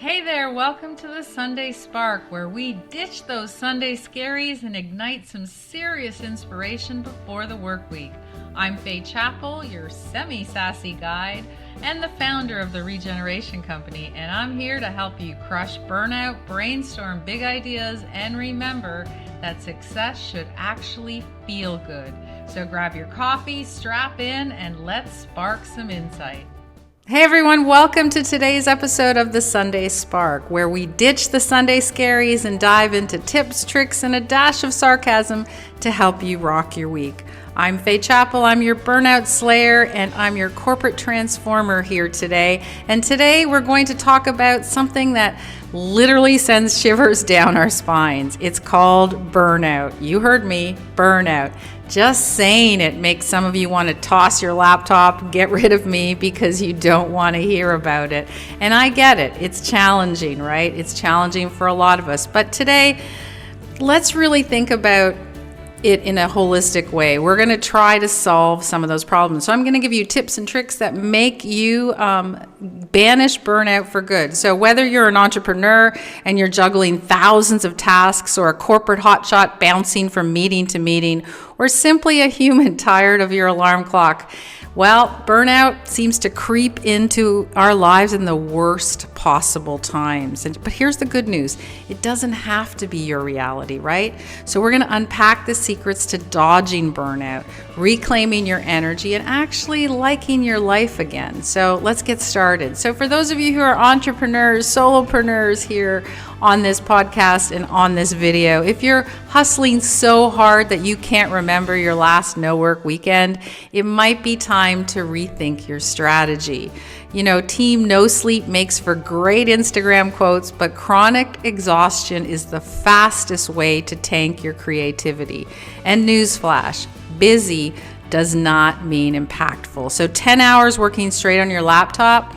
Hey there, welcome to the Sunday Spark, where we ditch those Sunday scaries and ignite some serious inspiration before the work week. I'm Faye Chappell, your semi-sassy guide and the founder of the Regeneration Company, and I'm here to help you crush burnout, brainstorm big ideas, and remember that success should actually feel good. So grab your coffee, strap in, and let's spark some insight. Hey everyone, welcome to today's episode of the Sunday Spark, where we ditch the Sunday scaries and dive into tips, tricks, and a dash of sarcasm to help you rock your week. I'm Faye Chappell, I'm your burnout slayer, and I'm your corporate transformer here today. And today we're going to talk about something that literally sends shivers down our spines. It's called burnout. You heard me, burnout. Just saying it makes some of you want to toss your laptop, get rid of me because you don't want to hear about it. And I get it. It's challenging, right? It's challenging for a lot of us. But today, let's really think about it in a holistic way. We're going to try to solve some of those problems. So I'm going to give you tips and tricks that make you banish burnout for good. So whether you're an entrepreneur and you're juggling thousands of tasks, or a corporate hotshot bouncing from meeting to meeting, or simply a human tired of your alarm clock, well, burnout seems to creep into our lives in the worst possible times. But here's the good news. It doesn't have to be your reality, right? So we're going to unpack the secrets to dodging burnout, reclaiming your energy, and actually liking your life again. So let's get started. So for those of you who are entrepreneurs, solopreneurs here on this podcast and on this video, if you're hustling so hard that you can't remember your last no work weekend, it might be time to rethink your strategy. You know, team no sleep makes for great Instagram quotes, but chronic exhaustion is the fastest way to tank your creativity. And newsflash, busy does not mean impactful. So 10 hours working straight on your laptop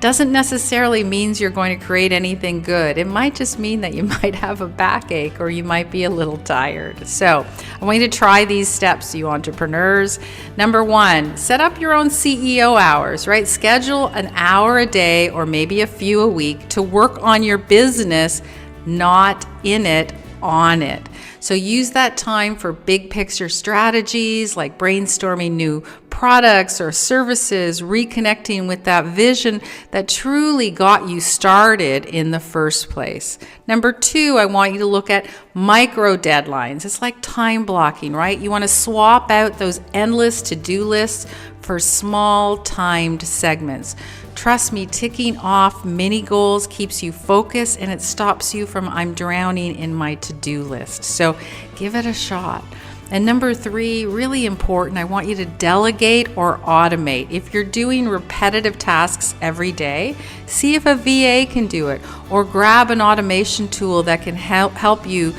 doesn't necessarily means you're going to create anything good. It might just mean that you might have a backache or you might be a little tired. So I want you to try these steps, you entrepreneurs. Number one, set up your own CEO hours, right? Schedule an hour a day or maybe a few a week to work on your business, not in it, on it. So use that time for big picture strategies like brainstorming new products or services, reconnecting with that vision that truly got you started in the first place. Number two, I want you to look at micro deadlines. It's like time blocking, right? You want to swap out those endless to-do lists for small timed segments. Trust me, ticking off mini goals keeps you focused and it stops you from I'm drowning in my to-do list. So give it a shot. And number three, really important, I want you to delegate or automate. If you're doing repetitive tasks every day, see if a VA can do it, or grab an automation tool that can help you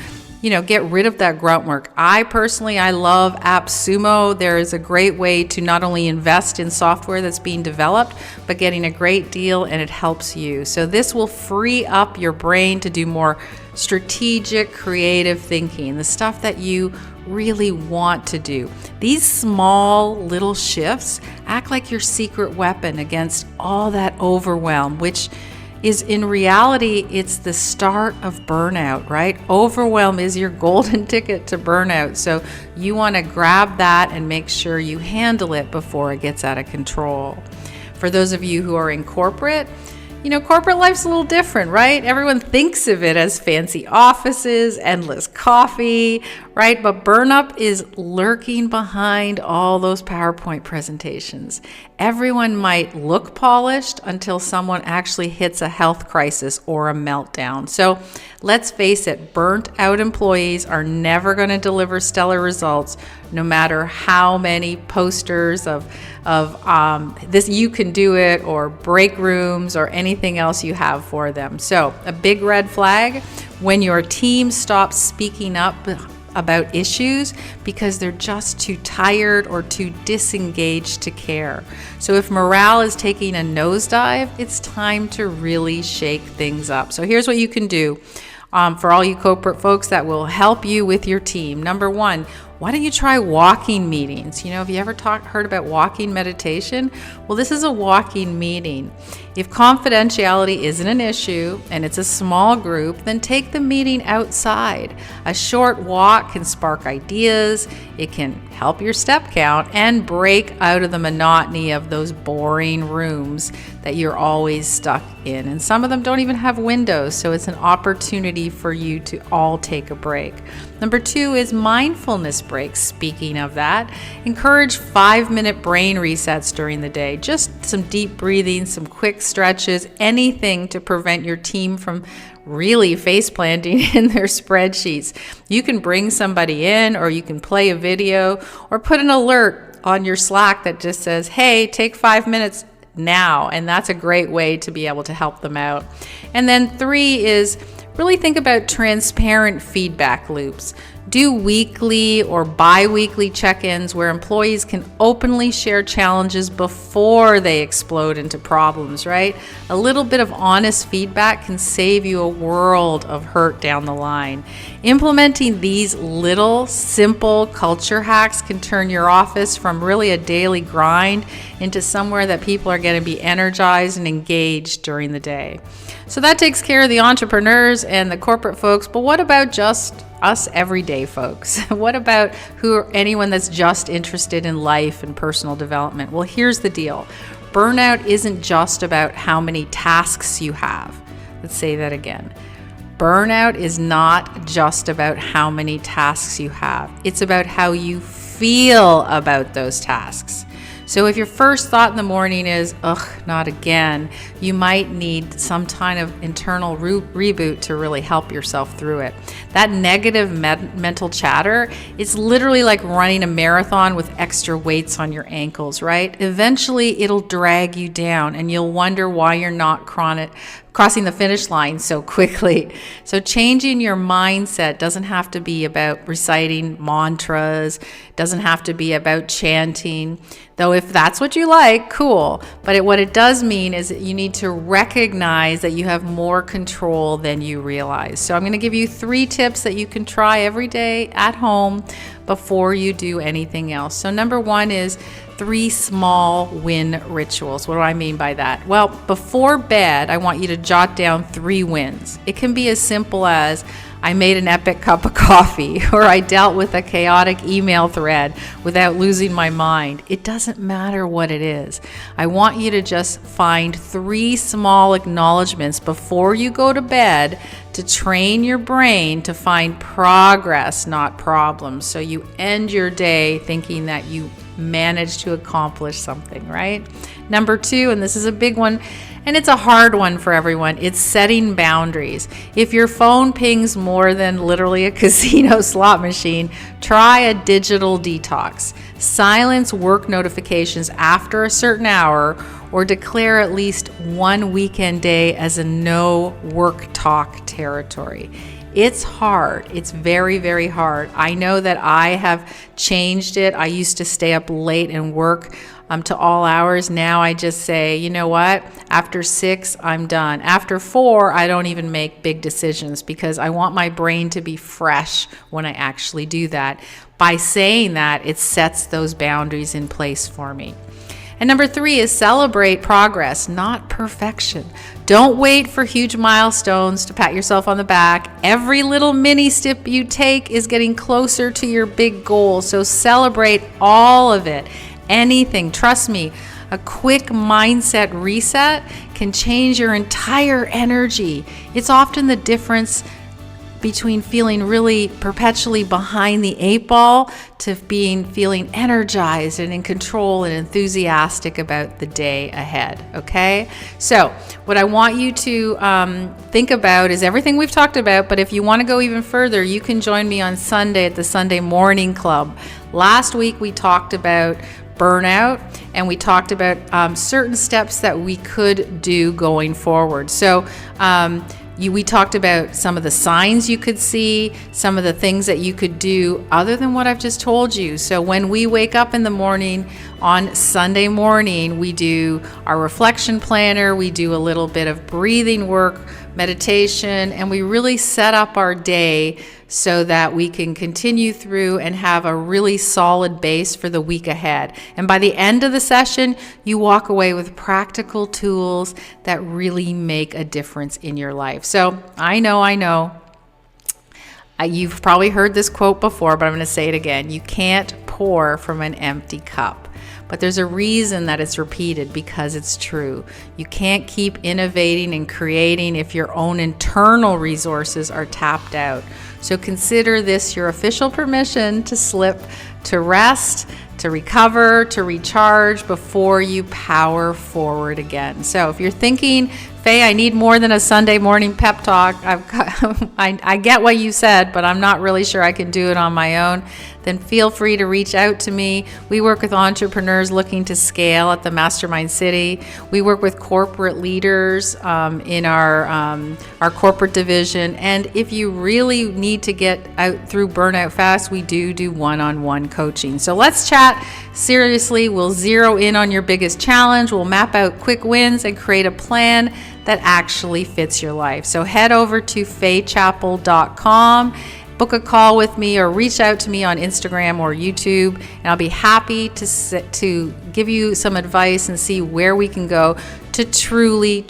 get rid of that grunt work. I love AppSumo. There is a great way to not only invest in software that's being developed, but getting a great deal, and it helps you. So this will free up your brain to do more strategic, creative thinking, the stuff that you really want to do. These small little shifts act like your secret weapon against all that overwhelm, which is in reality, it's the start of burnout, right? Overwhelm is your golden ticket to burnout. So you want to grab that and make sure you handle it before it gets out of control. For those of you who are in corporate, corporate life's a little different, right? Everyone thinks of it as fancy offices, endless coffee, right? But burnout is lurking behind all those PowerPoint presentations. Everyone might look polished until someone actually hits a health crisis or a meltdown. So let's face it, burnt out employees are never going to deliver stellar results, no matter how many posters of this you can do it, or break rooms, or anything else you have for them. So a big red flag when your team stops speaking up about issues because they're just too tired or too disengaged to care. So if morale is taking a nosedive, it's time to really shake things up. So here's what you can do for all you corporate folks that will help you with your team. Number one, why don't you try walking meetings? Have you ever heard about walking meditation? Well, this is a walking meeting. If confidentiality isn't an issue and it's a small group, then take the meeting outside. A short walk can spark ideas, it can help your step count, and break out of the monotony of those boring rooms that you're always stuck in. And some of them don't even have windows, so it's an opportunity for you to all take a break. Number 2 is mindfulness breaks. Speaking of that, encourage 5-minute brain resets during the day. Just some deep breathing, some quick stretches, anything to prevent your team from really face planting in their spreadsheets. You can bring somebody in, or you can play a video, or put an alert on your Slack that just says, hey, take 5 minutes now. And that's a great way to be able to help them out. And then 3 is really think about transparent feedback loops. Do weekly or bi-weekly check-ins where employees can openly share challenges before they explode into problems, right? A little bit of honest feedback can save you a world of hurt down the line. Implementing these little, simple culture hacks can turn your office from really a daily grind into somewhere that people are going to be energized and engaged during the day. So that takes care of the entrepreneurs and the corporate folks, but what about just us everyday folks? What about anyone that's just interested in life and personal development? Well, here's the deal. Burnout isn't just about how many tasks you have. Let's say that again. Burnout is not just about how many tasks you have. It's about how you feel about those tasks. So if your first thought in the morning is, ugh, not again, you might need some kind of internal reboot to really help yourself through it. That negative mental chatter is literally like running a marathon with extra weights on your ankles, right? Eventually it'll drag you down and you'll wonder why you're not crossing the finish line so quickly. So changing your mindset doesn't have to be about reciting mantras, doesn't have to be about chanting, though if that's what you like, cool. But what it does mean is that you need to recognize that you have more control than you realize. So I'm going to give you 3 tips that you can try every day at home before you do anything else. So number 1 is 3 small win rituals. What do I mean by that? Well, before bed, I want you to jot down 3 wins. It can be as simple as I made an epic cup of coffee, or I dealt with a chaotic email thread without losing my mind. It doesn't matter what it is. I want you to just find 3 small acknowledgments before you go to bed to train your brain to find progress, not problems. So you end your day thinking that you managed to accomplish something, right? Number 2, and this is a big one, and it's a hard one for everyone, it's setting boundaries. If your phone pings more than literally a casino slot machine, try a digital detox. Silence work notifications after a certain hour, or declare at least one weekend day as a no work talk territory. It's hard. It's very, very hard. I know that I have changed it. I used to stay up late and work to all hours. Now I just say, you know what? After 6, I'm done. After 4, I don't even make big decisions because I want my brain to be fresh when I actually do that. By saying that, it sets those boundaries in place for me. And number 3 is celebrate progress, not perfection. Don't wait for huge milestones to pat yourself on the back. Every little mini step you take is getting closer to your big goal. So celebrate all of it. Anything. Trust me, a quick mindset reset can change your entire energy. It's often the difference between feeling really perpetually behind the 8 ball to feeling energized and in control and enthusiastic about the day ahead. Okay, so what I want you to think about is everything we've talked about, but if you want to go even further, you can join me on Sunday at the Sunday Morning Club. Last week we talked about burnout, and we talked about certain steps that we could do going forward. So we talked about some of the signs you could see, some of the things that you could do other than what I've just told you. So when we wake up in the morning, on Sunday morning, we do our reflection planner, we do a little bit of breathing work, meditation, and we really set up our day so that we can continue through and have a really solid base for the week ahead. And by the end of the session, you walk away with practical tools that really make a difference in your life. So I know. You've probably heard this quote before, but I'm going to say it again. You can't pour from an empty cup. But there's a reason that it's repeated, because it's true. You can't keep innovating and creating if your own internal resources are tapped out. So consider this your official permission to slip, to rest, to recover, to recharge before you power forward again. So if you're thinking, Faye, I need more than a Sunday morning pep talk, I get what you said, but I'm not really sure I can do it on my own, then feel free to reach out to me. We work with entrepreneurs looking to scale at the Mastermind City. We work with corporate leaders in our corporate division. And if you really need to get out through burnout fast, we do one-on-one coaching. So let's chat seriously. We'll zero in on your biggest challenge. We'll map out quick wins and create a plan that actually fits your life. So head over to faychapel.com, book a call with me, or reach out to me on Instagram or YouTube, and I'll be happy to give you some advice and see where we can go to truly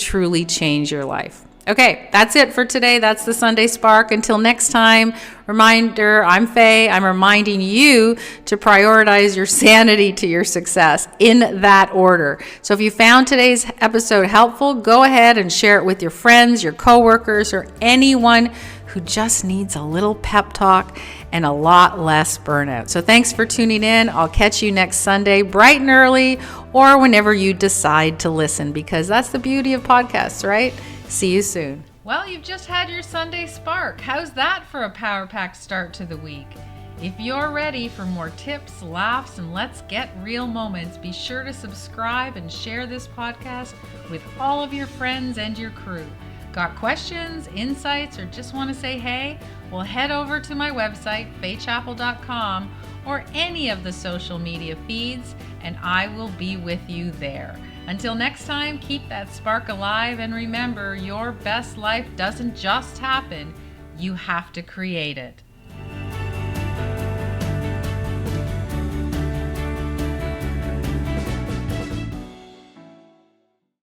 change your life. Okay, that's it for today. That's the Sunday Spark. Until next time, reminder, I'm Faye. I'm reminding you to prioritize your sanity to your success in that order. So if you found today's episode helpful, go ahead and share it with your friends, your coworkers, or anyone who just needs a little pep talk and a lot less burnout. So thanks for tuning in. I'll catch you next Sunday, bright and early, or whenever you decide to listen, because that's the beauty of podcasts, right? See you soon. Well, you've just had your Sunday Spark. How's that for a power-packed start to the week? If you're ready for more tips, laughs, and let's get real moments, be sure to subscribe and share this podcast with all of your friends and your crew. Got questions, insights, or just want to say hey? Well, head over to my website, faychapel.com, or any of the social media feeds, and I will be with you there. Until next time, keep that spark alive, and remember, your best life doesn't just happen. You have to create it.